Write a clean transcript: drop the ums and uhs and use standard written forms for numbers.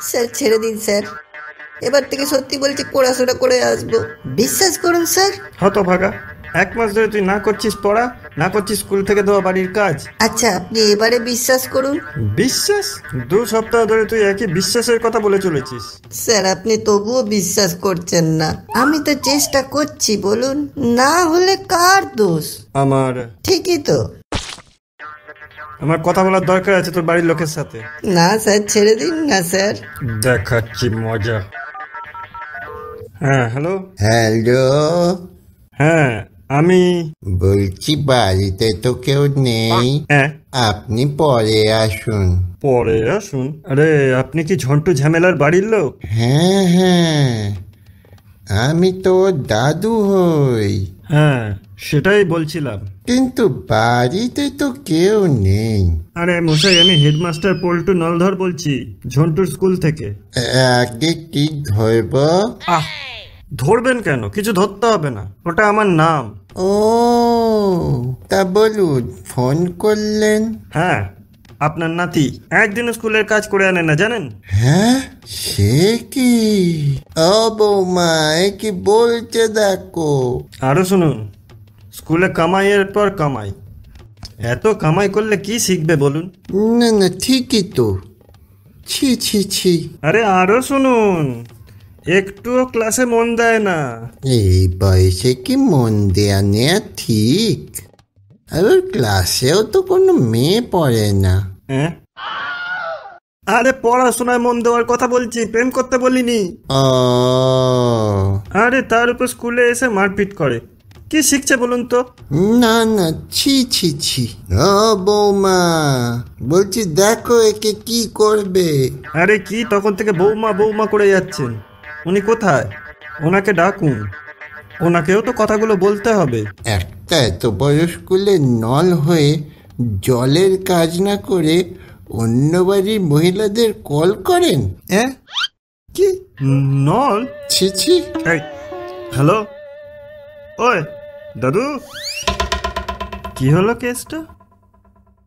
Sir ছেড়ে দিন sir, এবার থেকে সত্যি বলছি পড়াশোনা করে আসবো, বিশ্বাস করুন স্যার। হতভাগা, 1 মাস ধরে তুই না করছিস পড়া, না করছিস স্কুল থেকে দেওয়া বাড়ির কাজ। আচ্ছা আপনি এবারে বিশ্বাস করুন। বিশ্বাস? 2 সপ্তাহ ধরে তুই একই বিশ্বাসের কথা বলে চলেছিস। স্যার আপনি তবুও বিশ্বাস করছেন না, আমি তো চেষ্টা করছি, বলুন না হলে কার দোষ? আমার ঠিকই তো। আমার কথা বলার দরকার আছে তোর বাড়ির লোকের সাথে। না স্যার ছেড়ে দিন না স্যার। দেখাচ্ছি মজা। হ্যাঁ হ্যালো। হ্যালো, হ্যাঁ আমি বলছি বাড়িতে তো কেউ নেই, হ্যাঁ। আপনি পরে আসুন। পরে আসুন? আরে আপনি কি ঝন্টু ঝামেলার বাড়ির লোক? হ্যাঁ হ্যাঁ, আমি তো দাদু হই, হ্যাঁ সেটাই বলছিলাম। কিন্তু বাড়িতে তো কেউ নেই। আরে মশাই, আমি হেডমাস্টার পল্টু নলধর বলছি, ঝন্টুর স্কুল থেকে। আগে কি ধরব? আহ, ধরবেন কেন? কিছু ধরতে হবে না, ওটা আমার নাম। ও, তা বলুন, ফোন করলেন? হ্যাঁ, আপনার নাতি একদিন স্কুলের কাজ করে আনে না, জানেন? হ্যাঁ, সে কি? ও বৌমা, এ কি বলছে দেখো। আরো শুনুন, স্কুলে কামাইয়ের পর কামাই, এত কামাই করলে কি শিখবে বলুন? না না, ঠিকই তো। ছি ছি ছি। আরে আরো শুনুন, একটুও ক্লাসে মন দেয় না। এই বয়সে কি মন দেয়া নেয়া ঠিক? আর ওর ক্লাসেও তো কোনো মেয়ে পড়ে না। হ্যাঁ, আরে পড়াশোনায় মন দেওয়ার কথা বলছি, প্রেম করতে বলিনি। ও, আরে তার উপর স্কুলে এসে মারপিট করে, কি শিখছে বলুন তো? না না, ছি ছি ছি। ও বৌমা, বলছি দেখো একে কি করবে। আরে কি তখন থেকে বৌমা বৌমা করে যাচ্ছেন? উনি কোথায়? ওনাকে ডাকুন, ওনাকেও তো কথাগুলো বলতে হবে। একটা এত বড় স্কুলে নল হয়ে জলের কাজ না করে অন্য বাড়ির মহিলাদের কল করেন? হ্যাঁ, কি? নল? ছি ছি। এই, হ্যালো, ওই দাদু, কি হলো কেসটা?